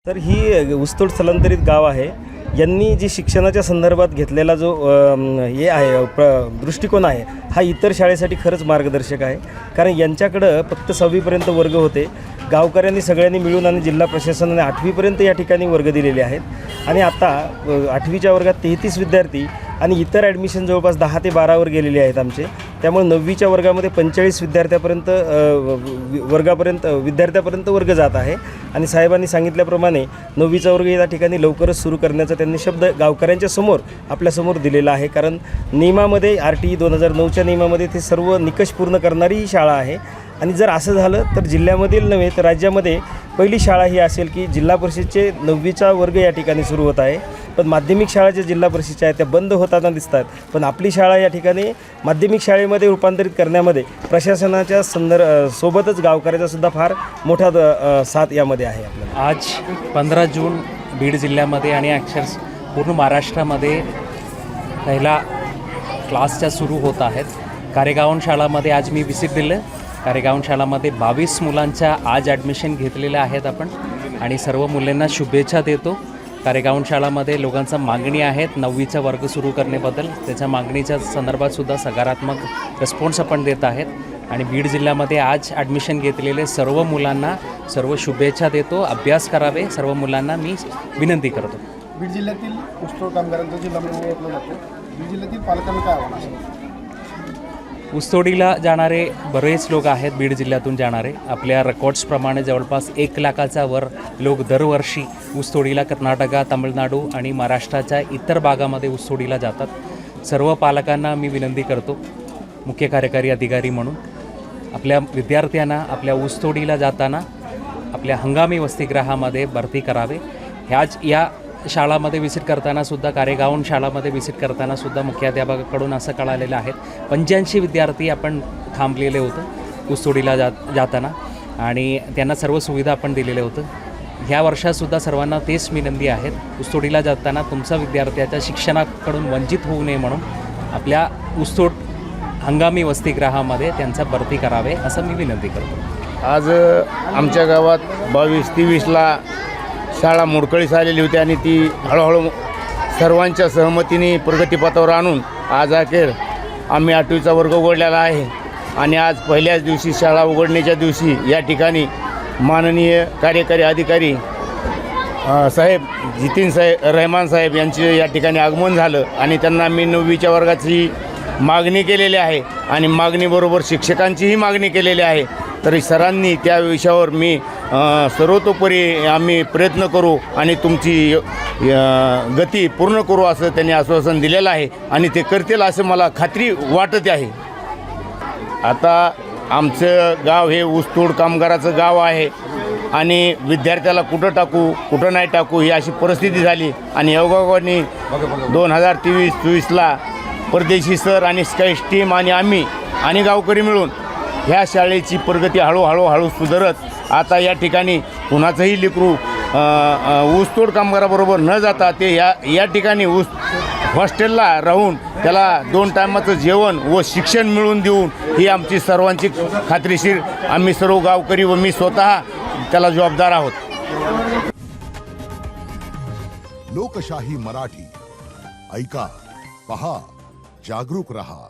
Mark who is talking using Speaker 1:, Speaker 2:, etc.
Speaker 1: तर ही ऊसतोड स्थलांतरित गाव आहे. यांनी जी शिक्षणाच्या संदर्भात घेतलेला जो हे आहे दृष्टिकोन आहे, हा इतर शाळेसाठी खरंच मार्गदर्शक आहे. कारण यांच्याकडं फक्त 6वीपर्यंत वर्ग होते. गावकऱ्यांनी सगळ्यांनी मिळून आणि जिल्हा प्रशासनाने 8वीपर्यंत या ठिकाणी वर्ग दिलेले आहेत. आणि आता 8वीच्या वर्गात 33 विद्यार्थी आणि इतर ॲडमिशन जवळपास 10 ते 12वर गेलेले आहेत आमचे. त्यामुळे 9वीच्या वर्गामध्ये 45 विद्यार्थ्यापर्यंत वर्ग जात आहे. आणि साहेबांनी सांगितल्याप्रमाणे 9वीचा वर्ग या ठिकाणी लवकरच सुरू करण्याचा त्यांनी शब्द गावकऱ्यांच्या समोर आपल्यासमोर दिलेला आहे. कारण नियमामध्ये RTE 2009च्या नियमामध्ये ते सर्व निकष पूर्ण करणारी ही शाळा आहे. आणि जर असं झालं तर जिल्ह्यामधील नव्हे तर राज्यामध्ये पहिली शाळा ही असेल की जिल्हा परिषदचे 9वीचा वर्ग या ठिकाणी सुरू होत आहे. पण माध्यमिक शाळा ज्या जिल्हा परिषदच्या आहेत त्या बंद होताना दिसतात. पण आपली शाळा या ठिकाणी माध्यमिक शाळेमध्ये रूपांतरित करण्यामध्ये प्रशासनाच्या सोबतच गावकऱ्याचा सुद्धा फार मोठा साथ यामध्ये आहे. आपल्याला
Speaker 2: आज 15 जून बीड जिल्ह्यामध्ये आणि पूर्ण महाराष्ट्रामध्ये पहिला क्लासच्या सुरू होत आहेत. कारेगावन शाळामध्ये आज मी विजिट दिलं. कारेगावन शाळामध्ये 22 मुलांच्या आज ॲडमिशन घेतलेल्या आहेत आपण आणि सर्व मुलांना शुभेच्छा देतो. कारेगावन शाळामध्ये लोकांचा मागणी आहेत 9वीचा वर्ग सुरू करण्याबद्दल. त्याच्या मागणीच्या संदर्भात सुद्धा सकारात्मक रिस्पॉन्स आपण देत आहेत. आणि बीड जिल्ह्यामध्ये आज ॲडमिशन घेतलेले सर्व मुलांना सर्व शुभेच्छा देतो. अभ्यास करावे सर्व मुलांना मी विनंती करतो.
Speaker 3: बीड जिल्ह्यातील ऊसतोड कामगारांचा जिल्हा म्हणून ओळखला जातो. बीड जिल्ह्यातील पालकांना काय आव्हान असेल?
Speaker 2: ऊसतोडीला जाणारे बरेच लोक आहेत बीड जिल्ह्यातून जाणारे. आपल्या रेकॉर्ड्सप्रमाणे जवळपास 1 लाखाचा वर लोक दरवर्षी ऊसतोडीला कर्नाटका, तामिळनाडू आणि महाराष्ट्राच्या इतर भागामध्ये ऊसतोडीला जातात. सर्व पालकांना मी विनंती करतो मुख्य कार्यकारी अधिकारी म्हणून आपल्या विद्यार्थ्यांना आपल्या ऊसतोडीला जाताना आपल्या हंगामी वसतिगृहामध्ये भरती करावे. या शाळामध्ये विजिट करतानासुद्धा कारेगावन शाळामध्ये विजिट करतानासुद्धा मुख्याध्यापकाकडून असं कळालेलं आहे 85 विद्यार्थी आपण थांबलेले होतं ऊसतोडीला जाताना आणि त्यांना सर्व सुविधा आपण दिलेल्या होतं. ह्या वर्षातसुद्धा सर्वांना तेच विनंती आहेत ऊसतोडीला जाताना तुमचा विद्यार्थ्याच्या शिक्षणाकडून वंचित होऊ नये म्हणून आपल्या ऊसतोड हंगामी वसतिगृहामध्ये त्यांचा भरती करावे असं मी विनंती करतो.
Speaker 4: आज आमच्या गावात 22-23ला शाळा मोडकळीस आलेली होती आणि ती हळूहळू सर्वांच्या सहमतीने प्रगतीपथावर आणून आज अखेर आम्ही 8वीचा वर्ग उघडलेला आहे. आणि आज पहिल्याच दिवशी शाळा उघडण्याच्या दिवशी या ठिकाणी माननीय कार्यकारी अधिकारी साहेब रहमान साहेब यांचे या ठिकाणी आगमन झालं आणि त्यांना मी 9वीच्या वर्गाची मागणी केलेली आहे आणि मागणीबरोबर शिक्षकांचीही मागणी केलेली आहे. तरी सरांनी त्या विषयावर मी सर्वतोपरी आम्ही प्रयत्न करू आणि तुमची गती पूर्ण करू असं त्यांनी आश्वासन दिलेलं आहे आणि ते करतील असं मला खात्री वाटत आहे. आता आमचं गाव हे ऊसतोड कामगाराचं गाव आहे आणि विद्यार्थ्याला कुठं टाकू कुठं नाही टाकू ही अशी परिस्थिती झाली. आणि योगायोगाने 2023-24ला परदेशी सर आणि स्काईश टीम आणि आम्ही आणि गावकरी मिळून ह्या शाळेची प्रगती हळूहळू सुधारत आता या ठिकाणी कुणाचंही लेकरू ऊसतोड कामगाराबरोबर न जाता ते या ठिकाणी हॉस्टेलला राहून त्याला 2 टायमाचं जेवण व शिक्षण मिळवून देऊन ही आमची सर्वांची खात्रीशीर आम्ही सर्व गावकरी व मी स्वतः त्याला जबाबदार आहोत.
Speaker 5: लोकशाही मराठी ऐका, पहा, जागरूक रहा.